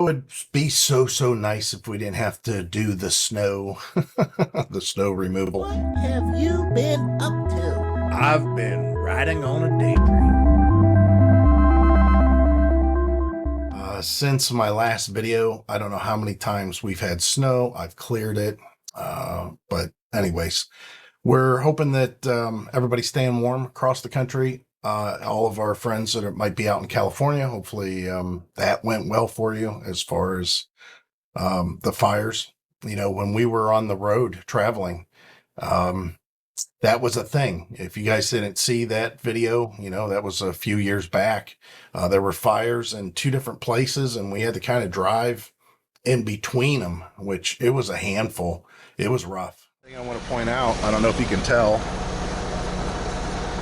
It would be so nice if we didn't have to do the snow, the snow removal. What have you been up to? I've been riding on a daydream. Since my last video, I don't know how many times we've had snow. I've cleared it. But anyways, we're hoping that everybody's staying warm across the country. All of our friends that might be out in California, hopefully that went well for you as far as the fires. You know, when we were on the road traveling, that was a thing. If you guys didn't see that video, you know, that was a few years back. There were fires in two different places, and we had to kind of drive in between them, which it was a handful. It was rough. Thing I want to point out, I don't know if you can tell,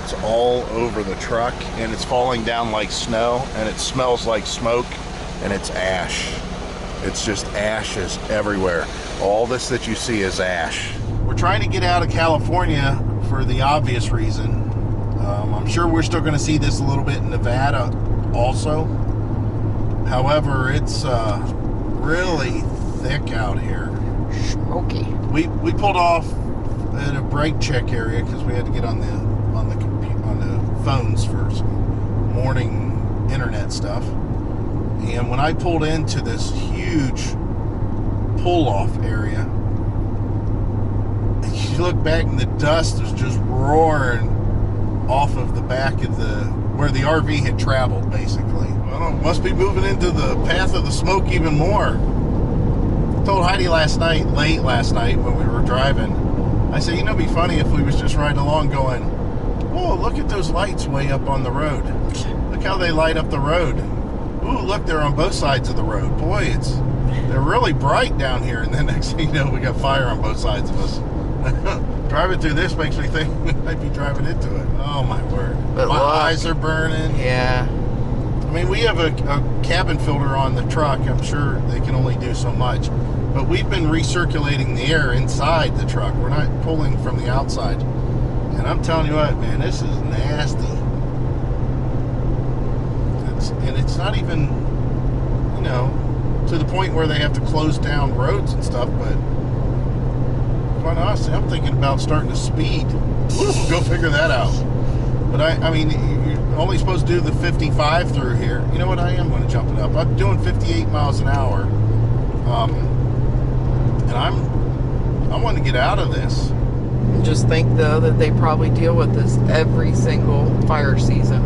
it's all over the truck, and it's falling down like snow, and it smells like smoke, and it's ash. It's just ashes everywhere. All this that you see is ash. We're trying to get out of California for the obvious reason. I'm sure we're still going to see this a little bit in Nevada also. However, it's really thick out here. Smoky. We pulled off at a brake check area because we had to get on the phones for some morning internet stuff. And when I pulled into this huge pull-off area, you look back and the dust is just roaring off of the back of where the RV had traveled, basically. Well, it must be moving into the path of the smoke even more. I told Heidi late last night when we were driving, I said, you know, it'd be funny if we was just riding along going, oh, look at those lights way up on the road. Look how they light up the road. Ooh, look, they're on both sides of the road. Boy, they're really bright down here. And then next thing you know, we got fire on both sides of us. Driving through this makes me think we might be driving into it. Oh, my word. But my look, eyes are burning. Yeah. I mean, we have a cabin filter on the truck. I'm sure they can only do so much. But we've been recirculating the air inside the truck. We're not pulling from the outside. And I'm telling you what, man, this is nasty. It's not even, you know, to the point where they have to close down roads and stuff, but quite honestly, I'm thinking about starting to speed. Go figure that out. But I mean, you're only supposed to do the 55 through here. You know what? I am going to jump it up. I'm doing 58 miles an hour. And I want to get out of this. Just think, though, that they probably deal with this every single fire season.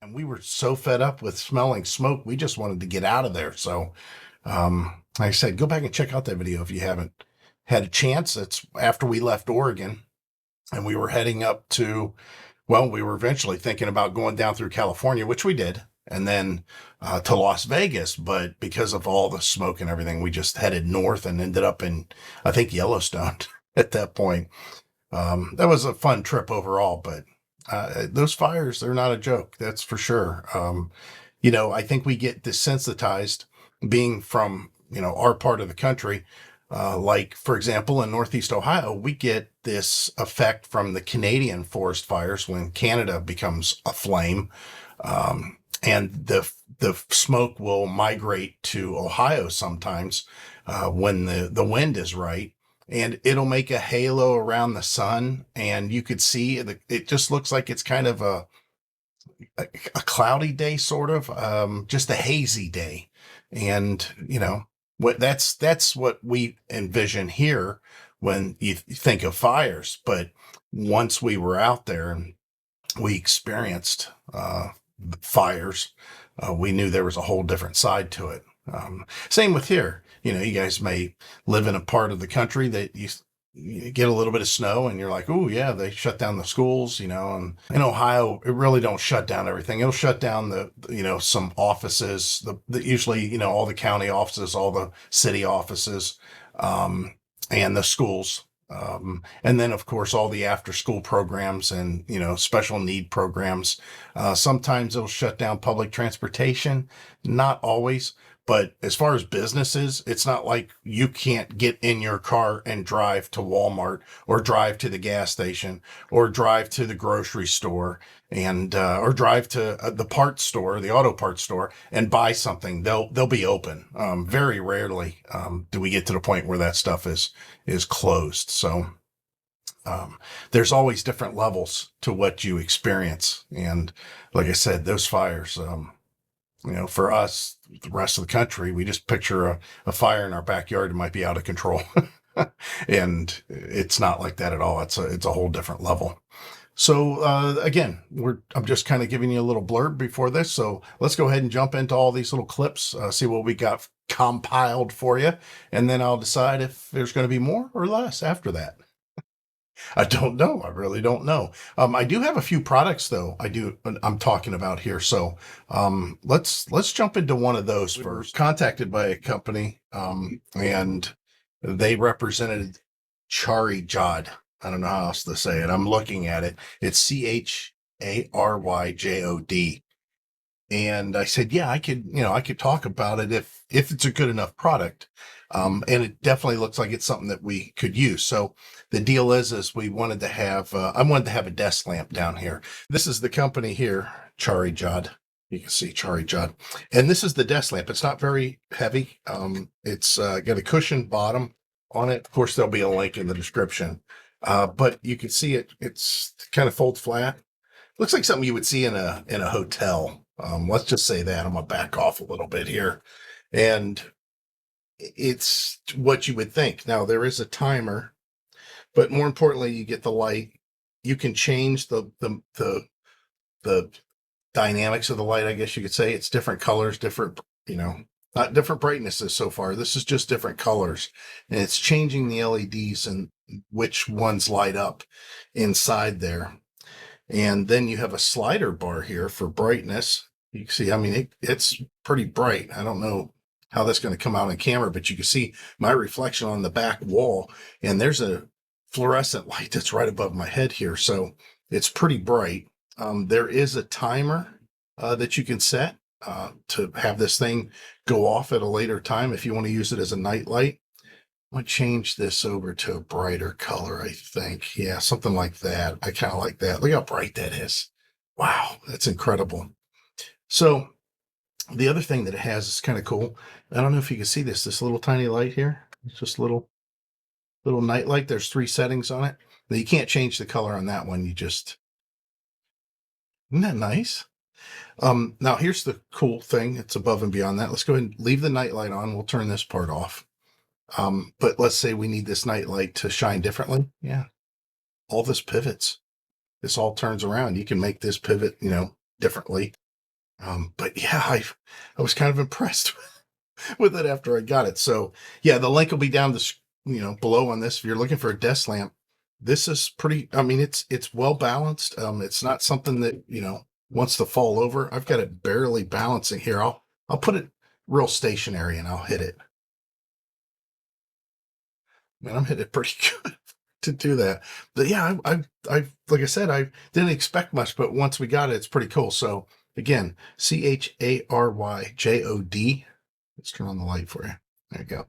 And we were so fed up with smelling smoke, we just wanted to get out of there. So, like I said, go back and check out that video if you haven't had a chance. It's after we left Oregon and we were heading up to, well, we were eventually thinking about going down through California, which we did, and then to Las Vegas. But because of all the smoke and everything, we just headed north and ended up in, I think, Yellowstone at that point. That was a fun trip overall, but those fires, they're not a joke. That's for sure. You know, I think we get desensitized being from, you know, our part of the country. Like, for example, in Northeast Ohio, we get this effect from the Canadian forest fires when Canada becomes aflame. And the smoke will migrate to Ohio sometimes when the wind is right. And it'll make a halo around the sun. And you could see it just looks like it's kind of a cloudy day, sort of, just a hazy day. And, you know, that's what we envision here when you think of fires. But once we were out there and we experienced fires, we knew there was a whole different side to it. Same with here. You know, you guys may live in a part of the country that you get a little bit of snow and you're like, oh yeah, they shut down the schools, you know. And in Ohio, it really don't shut down everything. It'll shut down you know, some offices, usually, you know, all the county offices, all the city offices, and the schools. And then of course, all the after school programs and, you know, special need programs. Sometimes it'll shut down public transportation. Not always, but as far as businesses, it's not like you can't get in your car and drive to Walmart or drive to the gas station or drive to the grocery store and or drive to the parts store, the auto parts store, and buy something. They'll be open. Very rarely do we get to the point where that stuff is closed. So there's always different levels to what you experience, and like I said, those fires. For us, the rest of the country, we just picture a fire in our backyard. It might be out of control. And it's not like that at all. It's a whole different level. So, again, I'm just kind of giving you a little blurb before this. So let's go ahead and jump into all these little clips, see what we got compiled for you. And then I'll decide if there's going to be more or less after that. I don't know. I really don't know. I do have a few products though. I'm talking about here. So, let's jump into one of those first. Contacted by a company, and they represented Charyjod. I don't know how else to say it. I'm looking at it. It's CHARYJOD. And I said, yeah, I could talk about it if it's a good enough product. And it definitely looks like it's something that we could use. So the deal is we wanted to have, I wanted to have a desk lamp down here. This is the company here, Charyjod. You can see Charyjod. And this is the desk lamp. It's not very heavy. It's got a cushioned bottom on it. Of course, there'll be a link in the description. But you can see it's kind of folds flat. Looks like something you would see in a hotel. Let's just say that. I'm gonna back off a little bit here. And it's what you would think. Now there is a timer, but more importantly, you get the light. You can change the dynamics of the light, I guess you could say. It's different colors, different, not different brightnesses so far. This is just different colors. And it's changing the LEDs and which ones light up inside there. And then you have a slider bar here for brightness. You can see, it's pretty bright. I don't know how that's going to come out on camera, but you can see my reflection on the back wall. And there's a fluorescent light that's right above my head here. So it's pretty bright. There is a timer that you can set to have this thing go off at a later time if you want to use it as a night light. I'm going to change this over to a brighter color, I think. Yeah, something like that. I kind of like that. Look how bright that is. Wow, that's incredible. So the other thing that it has is kind of cool. I don't know if you can see this little tiny light here. It's just a little night light. There's 3 settings on it. Now, you can't change the color on that one. Isn't that nice? Now here's the cool thing. It's above and beyond that. Let's go ahead and leave the night light on. We'll turn this part off. But let's say we need this night light to shine differently. Yeah. All this pivots. This all turns around. You can make this pivot, differently. But yeah, I was kind of impressed with it after I got it. So yeah, the link will be down below on this. If you're looking for a desk lamp, this is pretty, it's well balanced. It's not something that, wants to fall over. I've got it barely balancing here. I'll put it real stationary and I'll hit it. Man, I'm hitting it pretty good to do that. But yeah, I like I said, I didn't expect much, but once we got it, it's pretty cool. So again, CHARYJOD. Let's turn on the light for you. There you go.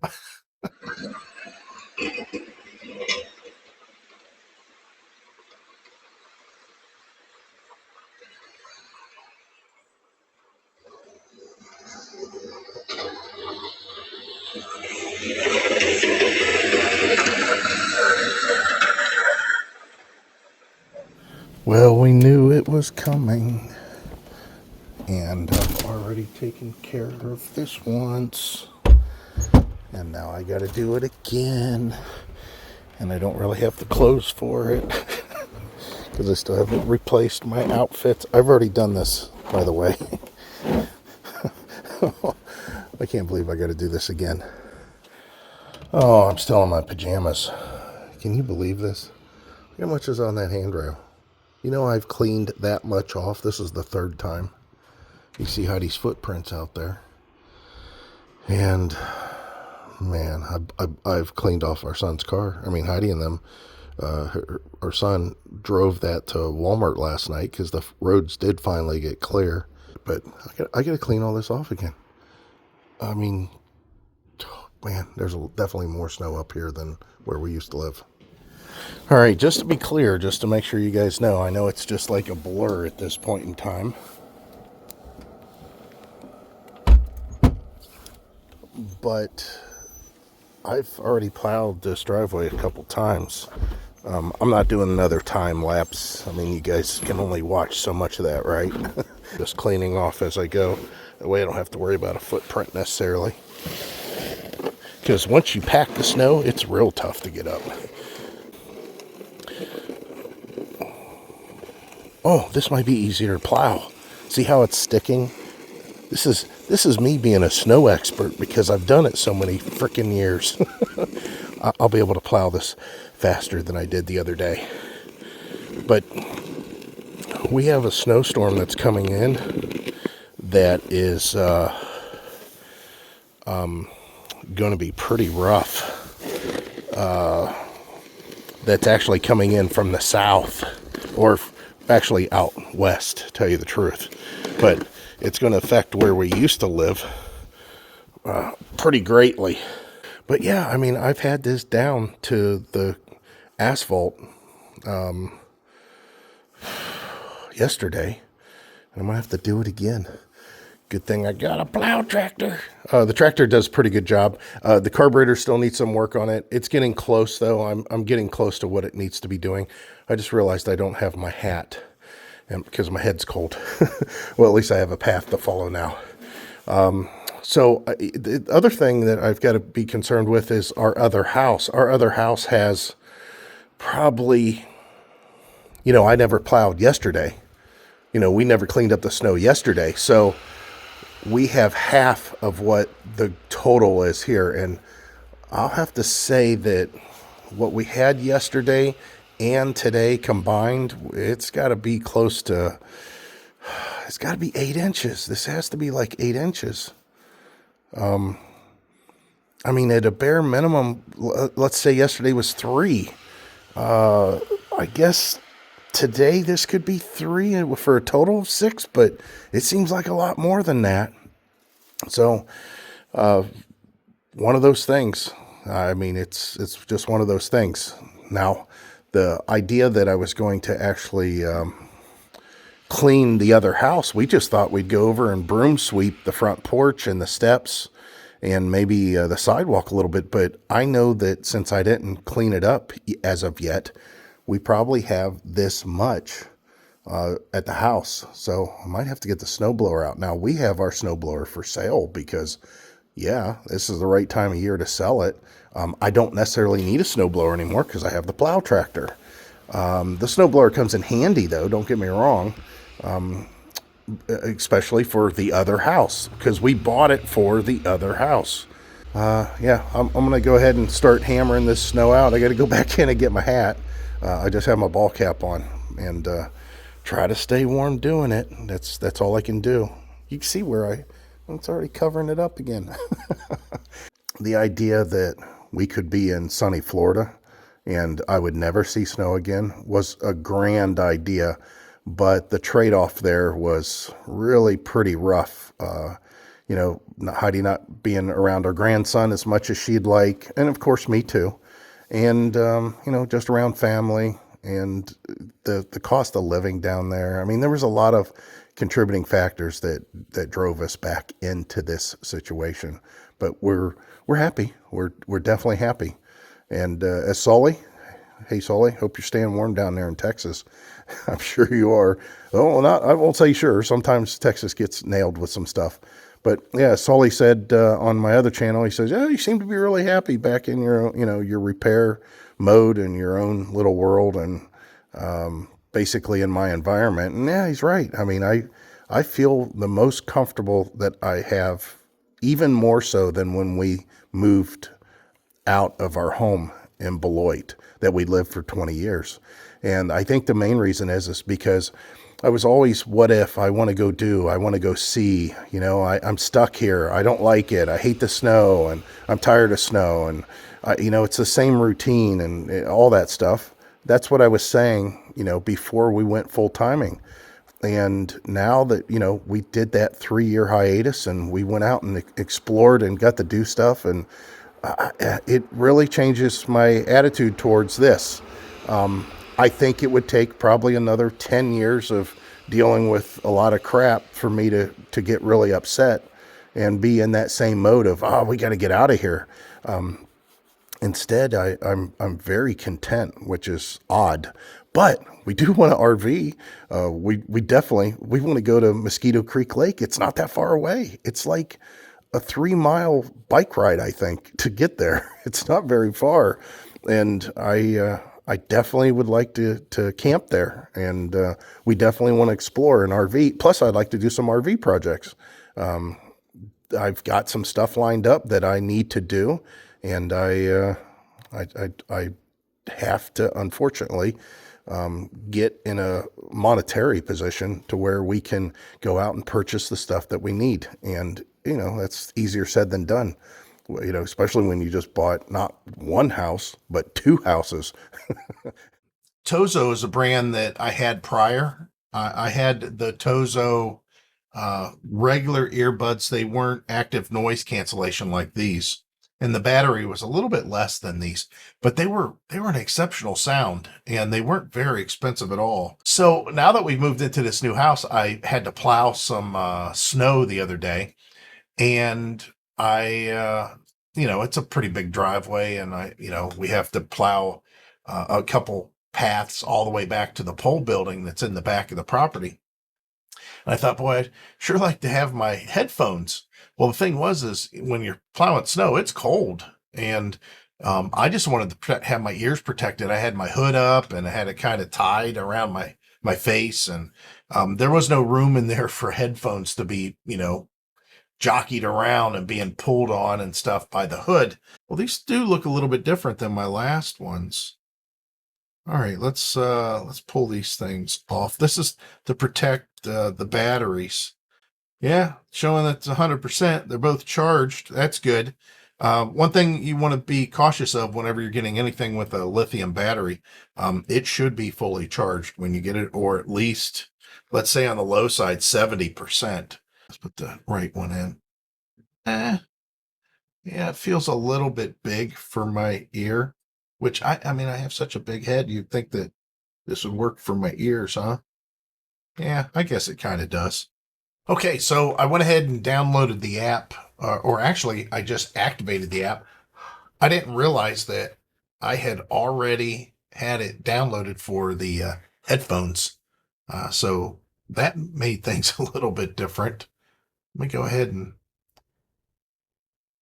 Well, we knew it was coming, and I've already taken care of this once, and now I got to do it again, and I don't really have the clothes for it, because I still haven't replaced my outfits. I've already done this, by the way. I can't believe I got to do this again. Oh, I'm still in my pajamas. Can you believe this? How much is on that handrail? I've cleaned that much off. This is the 3rd time. You see Heidi's footprints out there. And, man, I've cleaned off our son's car. Heidi and them, our son drove that to Walmart last night because the roads did finally get clear. But I got to clean all this off again. I mean, man, there's definitely more snow up here than where we used to live. All right, just to be clear, just to make sure you guys know, I know it's just like a blur at this point in time. But I've already plowed this driveway a couple times. I'm not doing another time lapse. I mean, you guys can only watch so much of that, right? Just cleaning off as I go. That way I don't have to worry about a footprint necessarily. Because once you pack the snow, it's real tough to get up. Oh, this might be easier to plow. See how it's sticking? This is me being a snow expert because I've done it so many freaking years. I'll be able to plow this faster than I did the other day. But we have a snowstorm that's coming in that is going to be pretty rough. That's actually coming in from the south, or actually out west, to tell you the truth. But it's going to affect where we used to live pretty greatly. But yeah, I mean, I've had this down to the asphalt yesterday, and I'm going to have to do it again. Good thing I got a plow tractor. The tractor does a pretty good job. The carburetor still needs some work on it. It's getting close, though. I'm getting close to what it needs to be doing. I just realized I don't have my hat, and because my head's cold. Well, at least I have a path to follow now. So the other thing that I've got to be concerned with is our other house. Our other house has probably, I never plowed yesterday. We never cleaned up the snow yesterday. So we have half of what the total is here. And I'll have to say that what we had yesterday and today combined, it's got to be close to, it's got to be 8 inches. This has to be like 8 inches. I mean, at a bare minimum, let's say yesterday was 3. I guess today this could be 3 for a total of 6, but it seems like a lot more than that. So, one of those things. I mean, it's just one of those things. Now, the idea that I was going to actually clean the other house, we just thought we'd go over and broom sweep the front porch and the steps and maybe the sidewalk a little bit. But I know that since I didn't clean it up as of yet, we probably have this much at the house. So I might have to get the snowblower out. Now, we have our snowblower for sale because, yeah, this is the right time of year to sell it. I don't necessarily need a snowblower anymore because I have the plow tractor. The snowblower comes in handy, though, don't get me wrong, especially for the other house because we bought it for the other house. Yeah, I'm going to go ahead and start hammering this snow out. I got to go back in and get my hat. I just have my ball cap on and try to stay warm doing it. That's all I can do. You can see where it's already covering it up again. The idea that we could be in sunny Florida and I would never see snow again was a grand idea, but the trade-off there was really pretty rough. Heidi not being around our grandson as much as she'd like, and of course me too. And, just around family and the cost of living down there. I mean, there was a lot of contributing factors that drove us back into this situation, but we're happy. We're definitely happy. And, as Sully, hey Sully, hope you're staying warm down there in Texas. I'm sure you are. Oh, I won't say sure. Sometimes Texas gets nailed with some stuff. But yeah, Sully said on my other channel, he says, "Oh, you seem to be really happy back in your, your repair mode and your own little world and basically in my environment." And yeah, he's right. I mean, I feel the most comfortable that I have, even more so than when we moved out of our home in Beloit that we lived for 20 years. And I think the main reason is because I was always, what if I want to go do, I want to go see, I'm stuck here. I don't like it. I hate the snow and I'm tired of snow. And, it's the same routine and all that stuff. That's what I was saying, before we went full timing. And now that, we did that 3-year hiatus and we went out and explored and got to do stuff, and it really changes my attitude towards this. I think it would take probably another 10 years of dealing with a lot of crap for me to get really upset and be in that same mode of, we got to get out of here. Instead, I'm very content, which is odd. But we do want to RV. We want to go to Mosquito Creek Lake. It's not that far away. It's like a 3-mile bike ride, I think, to get there. It's not very far, and I definitely would like to camp there, and we definitely want to explore an RV. Plus, I'd like to do some RV projects. I've got some stuff lined up that I need to do, and I have to, unfortunately, get in a monetary position to where we can go out and purchase the stuff that we need. And, that's easier said than done, especially when you just bought not one house, but 2 houses. Tozo is a brand that I had prior. I had the Tozo regular earbuds. They weren't active noise cancellation like these, and the battery was a little bit less than these, but they were an exceptional sound, and they weren't very expensive at all. So now that we've moved into this new house, I had to plow some snow the other day, and it's a pretty big driveway, and we have to plow a couple paths all the way back to the pole building that's in the back of the property. And I thought, boy, I'd sure like to have my headphones. Well, the thing is when you're plowing snow, it's cold. And I just wanted to have my ears protected. I had my hood up and I had it kind of tied around my face. And there was no room in there for headphones to be, jockeyed around and being pulled on and stuff by the hood. Well, these do look a little bit different than my last ones. All right, let's pull these things off. This is to protect the batteries. Yeah, showing that's 100%. They're both charged. That's good. One thing you want to be cautious of whenever you're getting anything with a lithium battery, it should be fully charged when you get it, or at least, let's say on the low side, 70%. Let's put the right one in. Yeah, it feels a little bit big for my ear, which I have such a big head. You'd think that this would work for my ears, huh? Yeah, I guess it kind of does. Okay, so I went ahead and downloaded the app, or actually, I just activated the app. I didn't realize that I had already had it downloaded for the headphones. So that made things a little bit different. Let me go ahead and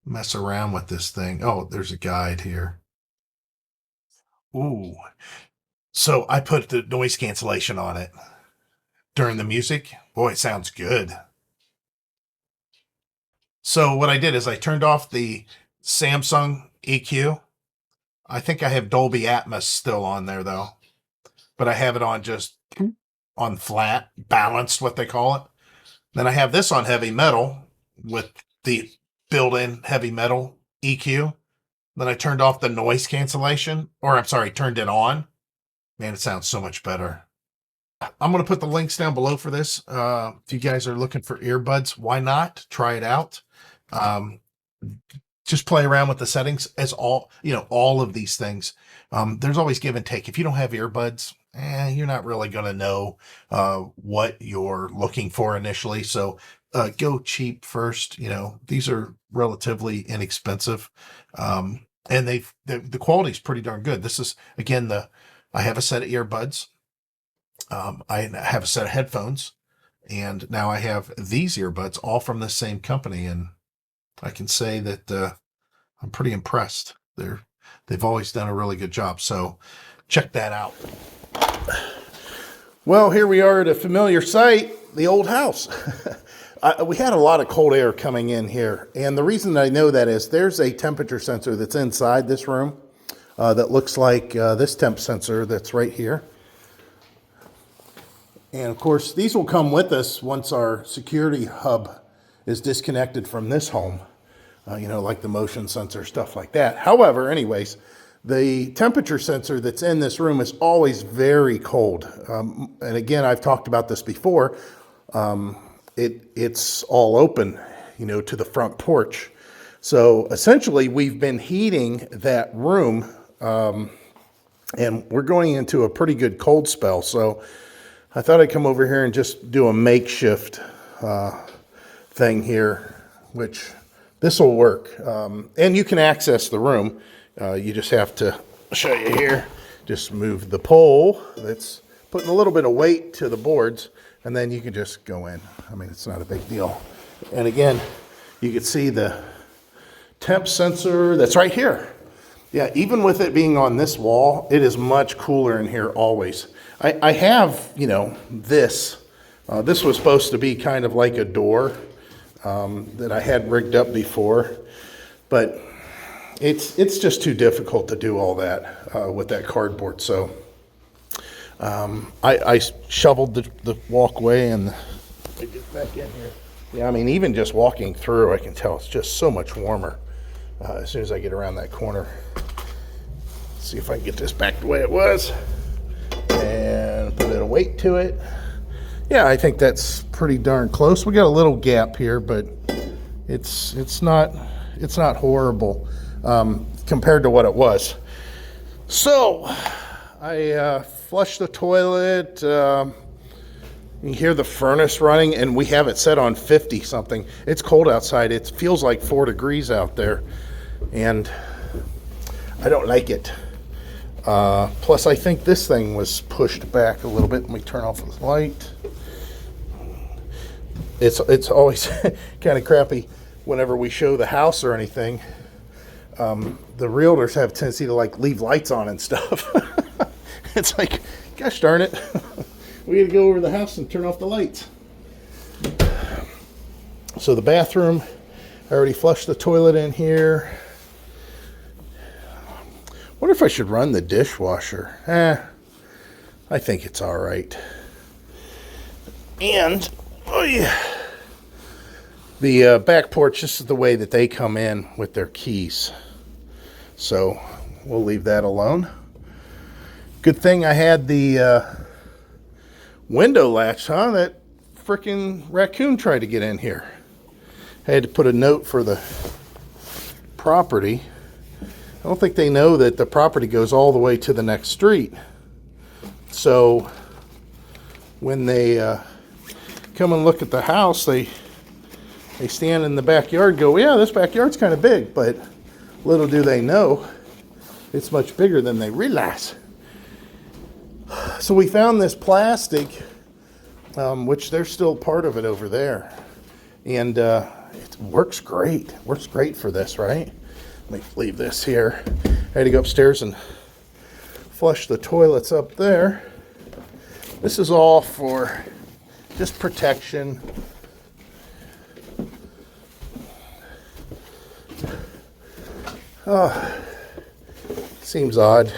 mess around with this thing. Oh, there's a guide here. Ooh. So I put the noise cancellation on it during the music. Boy, it sounds good. So what I did is I turned off the Samsung EQ. I think I have Dolby Atmos still on there though, but I have it on just on flat, balanced, what they call it. Then I have this on heavy metal with the built-in heavy metal EQ. Then I turned off the noise cancellation, or I'm sorry, turned it on. Man, it sounds so much better. I'm going to put the links down below for this. If you guys are looking for earbuds, why not? Try it out. Just play around with the settings as all of these things. There's always give and take. If you don't have earbuds, you're not really going to know what you're looking for initially. So go cheap first. These are relatively inexpensive. And the quality is pretty darn good. This is, again, I have a set of earbuds. I have a set of headphones, and now I have these earbuds all from the same company. And I can say that I'm pretty impressed. They've always done a really good job. So check that out. Well, here we are at a familiar site, the old house. We had a lot of cold air coming in here. And the reason I know that is there's a temperature sensor that's inside this room that looks like this temp sensor that's right here. And of course, these will come with us once our security hub is disconnected from this home, like the motion sensor, stuff like that. However, anyways, The temperature sensor that's in this room is always very cold. And again, I've talked about this before. It's all open, you know, to the front porch. So essentially we've been heating that room, and we're going into a pretty good cold spell. So I thought I'd come over here and just do a makeshift thing here, which this will work. And you can access the room. You just have to, show you here, just move the pole that's putting a little bit of weight to the boards, and then you can just go in. I mean, it's not a big deal. And again, you can see the temp sensor that's right here. Yeah, even with it being on this wall, it is much cooler in here always. I have, you know, this. This was supposed to be kind of like a door that I had rigged up before, but it's just too difficult to do all that with that cardboard. So I shoveled the walkway and I get back in here. Yeah, I mean, even just walking through, I can tell it's just so much warmer as soon as I get around that corner. Let's see if I can get this back the way it was and put a little weight to it. Yeah, I think that's pretty darn close. We got a little gap here, but it's not horrible compared to what it was. So I flushed the toilet. You hear the furnace running, and we have it set on 50 something. It's cold outside. It feels like 4 degrees out there, and I don't like it. Plus, I think this thing was pushed back a little bit. Let me turn off the light. It's always kind of crappy whenever we show the house or anything. The realtors have a tendency to like leave lights on and stuff. It's like, gosh darn it. We got to go over to the house and turn off the lights. So the bathroom, I already flushed the toilet in here. Wonder if I should run the dishwasher. I think it's all right. And oh yeah, the back porch, this is the way that they come in with their keys. So we'll leave that alone. Good thing I had the window latch, huh? That freaking raccoon tried to get in here. I had to put a note for the property. I don't think they know that the property goes all the way to the next street. So when they come and look at the house, they stand in the backyard and go, yeah, this backyard's kind of big, but little do they know it's much bigger than they realize. So we found this plastic, which there's still part of it over there. And it works great. Works great for this, right? Let me leave this here. I had to go upstairs and flush the toilets up there. This is all for just protection. Seems odd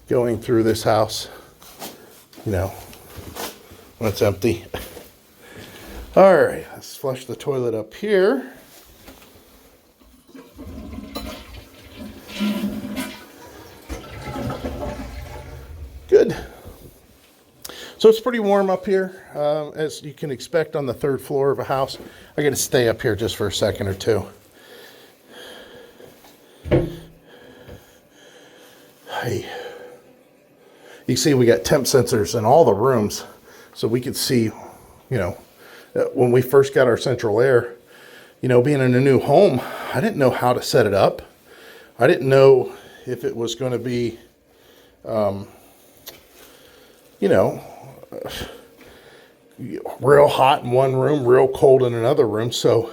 going through this house, you know, when it's empty. All right, let's flush the toilet up here. Good. So it's pretty warm up here, as you can expect on the 3rd floor of a house. I got to stay up here just for a second or two. Hey. You see we got temp sensors in all the rooms, so we could see, you know, when we first got our central air, you know, being in a new home, I didn't know how to set it up. I didn't know if it was going to be, you know, real hot in one room, real cold in another room. So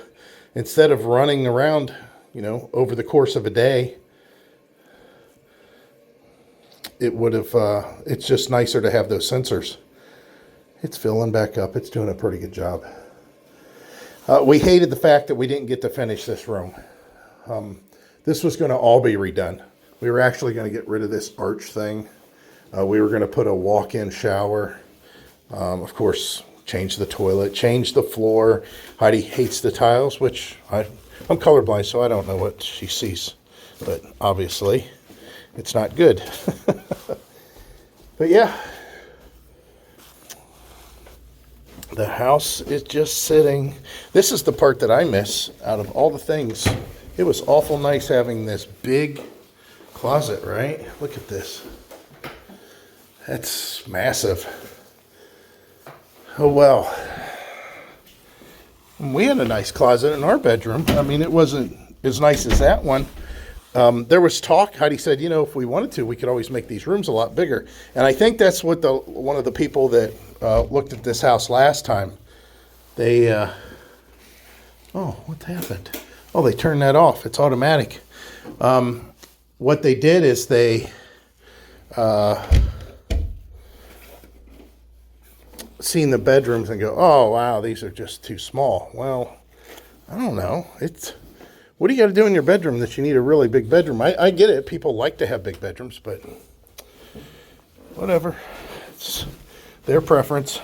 instead of running around, you know, over the course of a day, it would have, it's just nicer to have those sensors. It's filling back up. It's doing a pretty good job. We hated the fact that we didn't get to finish this room. This was going to all be redone. We were actually going to get rid of this arch thing. We were going to put a walk-in shower. Of course, change the toilet, change the floor. Heidi hates the tiles, which I'm colorblind, so I don't know what she sees. But obviously, it's not good. But yeah, the house is just sitting. This is the part that I miss out of all the things. It was awful nice having this big closet, right? Look at this. That's massive. Oh well. We had a nice closet in our bedroom. I mean, it wasn't as nice as that one. There was talk. Heidi said, you know, if we wanted to, we could always make these rooms a lot bigger. And I think that's what one of the people that looked at this house last time, they, oh, what happened? Oh, they turned that off. It's automatic. What they did is they seen the bedrooms and go, oh, wow, these are just too small. Well, I don't know. What do you got to do in your bedroom that you need a really big bedroom? I get it. People like to have big bedrooms, but whatever. It's their preference.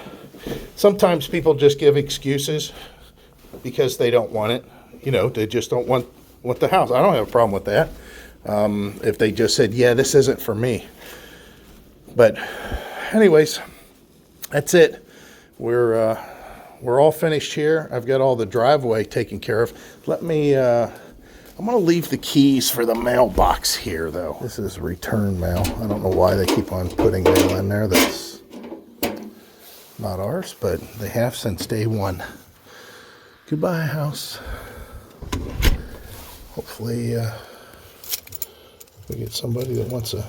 Sometimes people just give excuses because they don't want it. You know, they just don't want the house. I don't have a problem with that. If they just said, yeah, this isn't for me. But anyways, that's it. We're all finished here. I've got all the driveway taken care of. Let me, I'm going to leave the keys for the mailbox here, though. This is return mail. I don't know why they keep on putting mail in there that's not ours, but they have since day one. Goodbye, house. Hopefully, we get somebody that wants a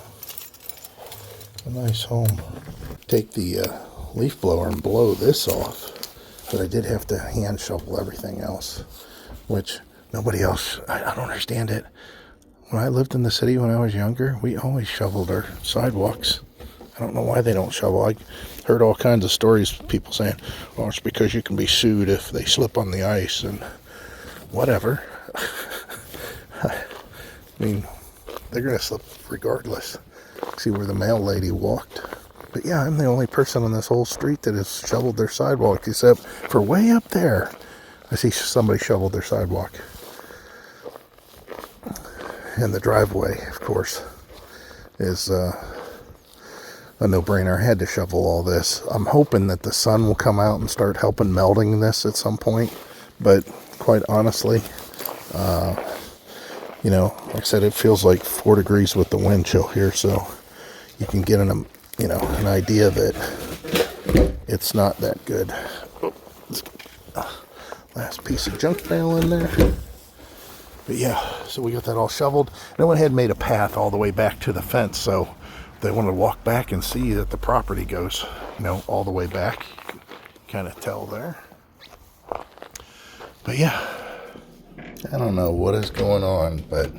nice home. Take the leaf blower and blow this off. But I did have to hand shovel everything else, which nobody else, I don't understand it. When I lived in the city when I was younger, we always shoveled our sidewalks. I don't know why they don't shovel. I heard all kinds of stories, people saying, oh, it's because you can be sued if they slip on the ice and whatever. I mean, they're going to slip regardless. See where the mail lady walked. But yeah, I'm the only person on this whole street that has shoveled their sidewalk, except for way up there. I see somebody shoveled their sidewalk. And the driveway, of course, is a no-brainer. I had to shovel all this. I'm hoping that the sun will come out and start helping melding this at some point. But quite honestly, you know, like I said, it feels like 4 degrees with the wind chill here, so you can get an idea that it's not that good. Oh, last piece of junk mail in there. But yeah, so we got that all shoveled. And I went ahead and made a path all the way back to the fence, so if they want to walk back and see that the property goes, you know, all the way back. You can kind of tell there. But yeah, I don't know what is going on, but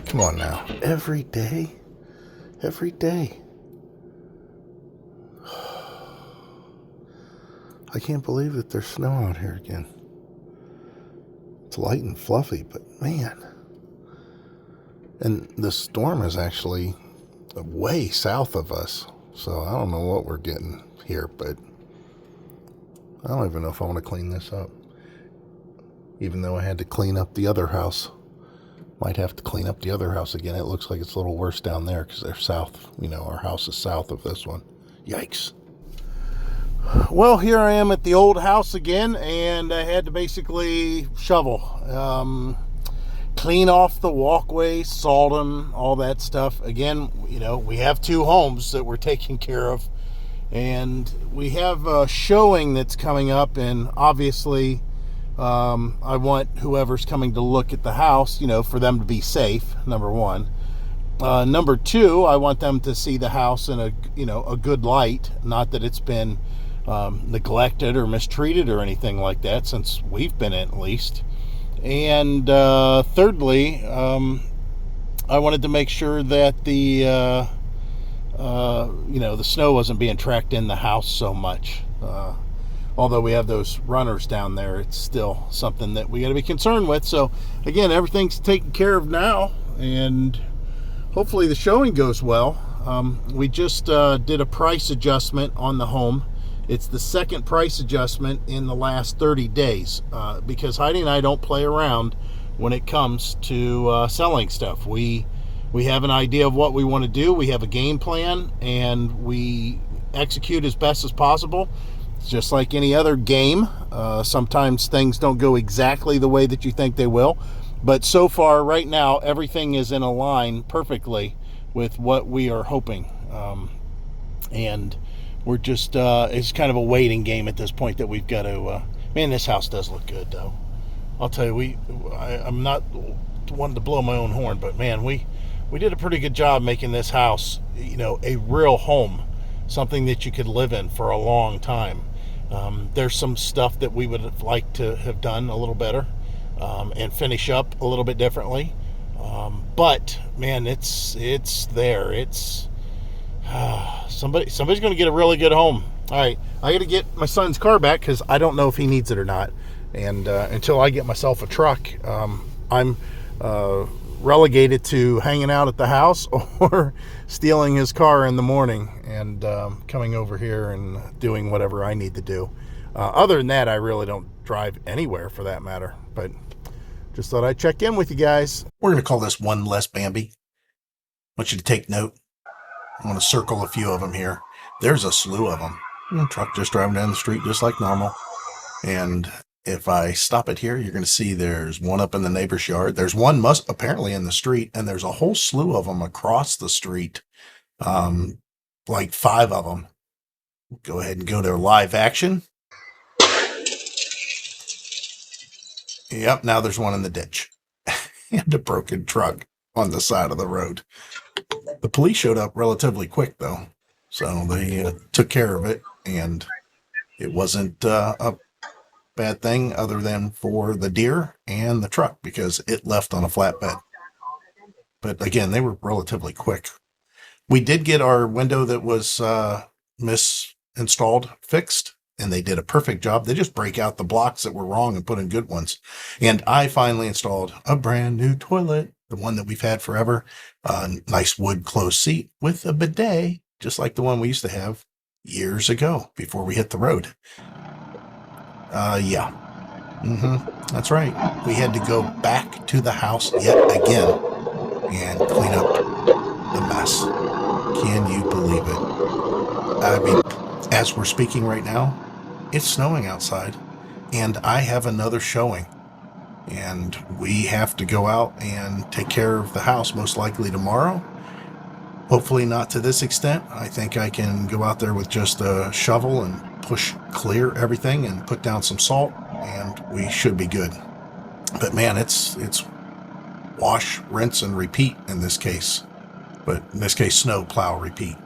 come on now. Every day. I can't believe that there's snow out here again. It's light and fluffy, but man. And the storm is actually way south of us. So I don't know what we're getting here, but I don't even know if I want to clean this up. Even though I had to clean up the other house. Might have to clean up the other house again. It looks like it's a little worse down there because they're south. You know, our house is south of this one. Yikes. Well, here I am at the old house again, and I had to basically shovel. Clean off the walkways, salt them, all that stuff. Again, you know, we have 2 homes that we're taking care of, and we have a showing that's coming up, and obviously I want whoever's coming to look at the house, you know, for them to be safe, number 1. Number 2, I want them to see the house in a good light, not that it's been neglected or mistreated or anything like that since we've been in, at least. And thirdly, I wanted to make sure that the snow wasn't being tracked in the house so much. Although we have those runners down there, it's still something that we got to be concerned with. So again, everything's taken care of now, and hopefully the showing goes well. We just did a price adjustment on the home. It's the second price adjustment in the last 30 days because Heidi and I don't play around when it comes to selling stuff. We we have an idea of what we want to do. We have a game plan, and we execute as best as possible. It's just like any other game. Sometimes things don't go exactly the way that you think they will. But so far, right now, everything is in a line perfectly with what we are hoping. And we're just, it's kind of a waiting game at this point that we've got to, man, this house does look good, though. I'll tell you, I'm not one to blow my own horn, but man, we did a pretty good job making this house, you know, a real home, something that you could live in for a long time. There's some stuff that we would have liked to have done a little better, and finish up a little bit differently. But man, it's there. It's somebody's going to get a really good home. All right, I got to get my son's car back because I don't know if he needs it or not. And until I get myself a truck, I'm relegated to hanging out at the house or stealing his car in the morning and coming over here and doing whatever I need to do. Other than that, I really don't drive anywhere for that matter. But just thought I'd check in with you guys. We're going to call this one less Bambi. I want you to take note. I'm going to circle a few of them here. There's a slew of them. Truck just driving down the street just like normal. And if I stop it here, you're going to see there's one up in the neighbor's yard. There's one apparently in the street, and there's a whole slew of them across the street. Like 5 of them. Go ahead and go to live action. Yep, now there's one in the ditch. And a broken truck on the side of the road. The police showed up relatively quick, though. So they took care of it, and it wasn't a bad thing other than for the deer and the truck because it left on a flatbed. But again, they were relatively quick. We did get our window that was misinstalled fixed, and they did a perfect job. They just break out the blocks that were wrong and put in good ones. And I finally installed a brand new toilet, the one that we've had forever, a nice wood closed seat with a bidet, just like the one we used to have years ago before we hit the road. Yeah. That's right. We had to go back to the house yet again and clean up the mess. Can you believe it? I mean, as we're speaking right now, it's snowing outside, and I have another showing, and we have to go out and take care of the house most likely tomorrow. Hopefully not to this extent. I think I can go out there with just a shovel and push clear everything and put down some salt, and we should be good. But man, it's wash, rinse, and repeat in this case. But in this case, snow, plow, repeat.